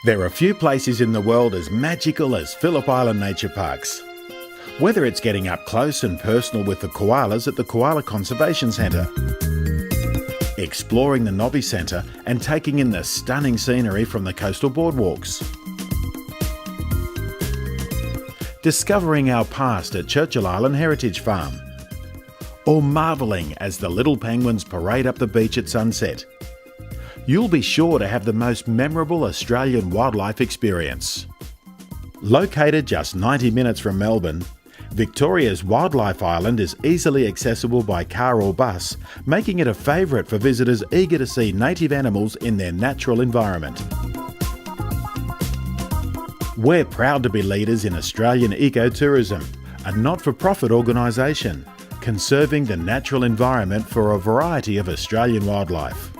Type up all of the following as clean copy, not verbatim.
There are few places in the world as magical as Phillip Island Nature Parks. Whether it's getting up close and personal with the koalas at the Koala Conservation Centre, exploring the Nobby Centre and taking in the stunning scenery from the coastal boardwalks, discovering our past at Churchill Island Heritage Farm, or marvelling as the little penguins parade up the beach at sunset, you'll be sure to have the most memorable Australian wildlife experience. Located just 90 minutes from Melbourne, Victoria's Wildlife Island is easily accessible by car or bus, making it a favourite for visitors eager to see native animals in their natural environment. We're proud to be leaders in Australian ecotourism, a not-for-profit organisation conserving the natural environment for a variety of Australian wildlife.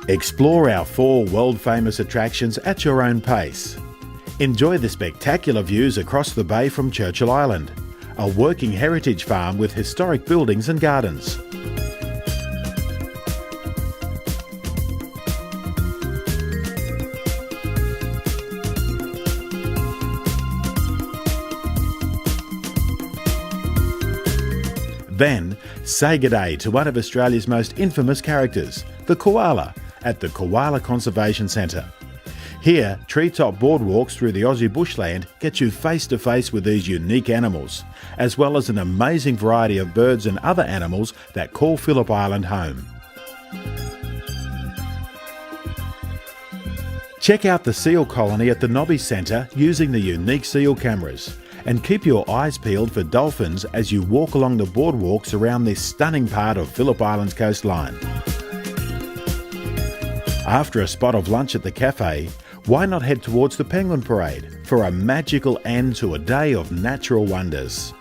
Explore our 4 world-famous attractions at your own pace. Enjoy the spectacular views across the bay from Churchill Island, a working heritage farm with historic buildings and gardens. Then, say g'day to one of Australia's most infamous characters, the koala, at the Koala Conservation Centre. Here, treetop boardwalks through the Aussie bushland get you face to face with these unique animals, as well as an amazing variety of birds and other animals that call Phillip Island home. Check out the seal colony at the Nobby Centre using the unique seal cameras, and keep your eyes peeled for dolphins as you walk along the boardwalks around this stunning part of Phillip Island's coastline. After a spot of lunch at the cafe, why not head towards the Penguin Parade for a magical end to a day of natural wonders?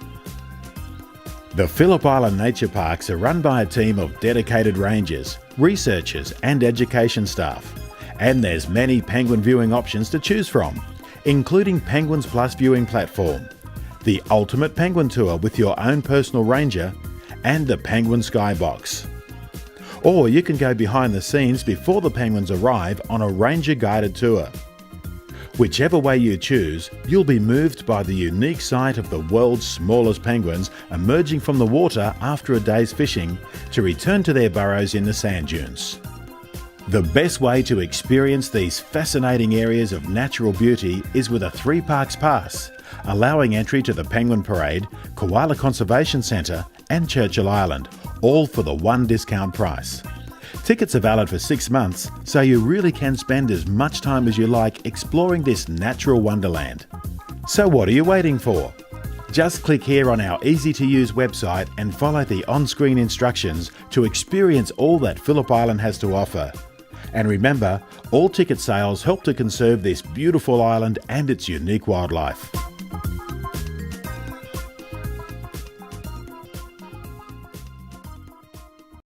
The Phillip Island Nature Parks are run by a team of dedicated rangers, researchers and education staff, and there's many penguin viewing options to choose from, including Penguins Plus viewing platform, the ultimate penguin tour with your own personal ranger, and the Penguin Skybox. Or you can go behind the scenes before the penguins arrive on a ranger-guided tour. Whichever way you choose, you'll be moved by the unique sight of the world's smallest penguins emerging from the water after a day's fishing to return to their burrows in the sand dunes. The best way to experience these fascinating areas of natural beauty is with a 3 Parks Pass, allowing entry to the Penguin Parade, Koala Conservation Centre and Churchill Island, all for the one discount price. Tickets are valid for 6 months, so you really can spend as much time as you like exploring this natural wonderland. So what are you waiting for? Just click here on our easy-to-use website and follow the on-screen instructions to experience all that Phillip Island has to offer. And remember, all ticket sales help to conserve this beautiful island and its unique wildlife.